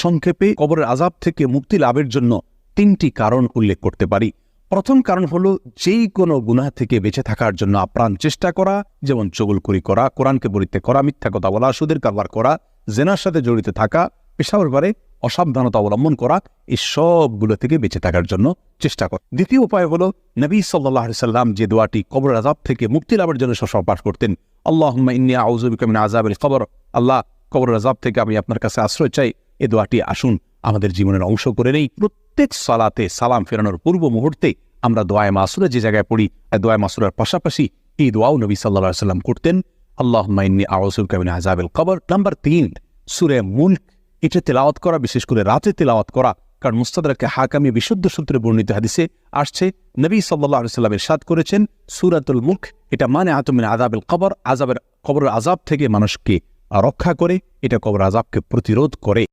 সংক্ষেপে কবরের আযাব থেকে মুক্তি লাভের জন্য 3টি কারণ উল্লেখ করতে পারি। প্রথম কারণ হলো যেই কোনো গুনাহ থেকে বেঁচে থাকার জন্য আপ্রাণ চেষ্টা করা, যেমন চগলখড়ি করা, কোরআনকে পরিত্যাগ করা, মিথ্যা কথা বলা, সুদের কারবার করা, জেনার সাথে জড়িত থাকা, পেশাবের ব্যাপারে অসাবধানতা অবলম্বন করা, এই সবগুলো থেকে বেঁচে থাকার জন্য চেষ্টা করা। দ্বিতীয় উপায় হলো নবী সাল্লাল্লাহু আলাইহি সাল্লাম যে দোয়াটি কবরের আযাব থেকে মুক্তি লাভের জন্য সবসময় পাঠ করতেন, আল্লাহুম্মা ইন্নী আউযু বিকা মিন আযাবিল কবর, আল্লাহ কবরের আযাব থেকে আমি আপনার কাছে আশ্রয় চাই। এই দোয়াটি আসুন আমাদের জীবনের অংশ করে নেই। প্রত্যেক সালাতে সালাম ফেরানোর পূর্ব মুহূর্তে আমরা দোয়ায়ে মাসুরা যে জায়গায় পড়ি, দোয়ায়ে মাসুরার পাশাপাশি এই দোয়াও নবী সাল্লাল্লাহু আলাইহি সাল্লাম করতেন, আল্লাহুম্মা ইন্নী আউযু বিকা মিন আযাবিল কবর। নাম্বার 3, সূরা মুলক, এটা তেলাওয়াত করা, বিশেষ করে রাতে তেলাওয়াত করা, কারণ মুস্তাদরাকে হাকামি বিশুদ্ধ সূত্রে বর্ণিত হাদিসে আসছে নবী সাল্লাল্লাহু আলাইহি সাল্লাম ইরশাদ করেছেন, সূরাতুল মুলক এটা মানিআতুম মিন আযাবিল কবর, কবরের আযাব থেকে মানুষকে রক্ষা করে, এটা কবরের আযাবকে প্রতিরোধ করে।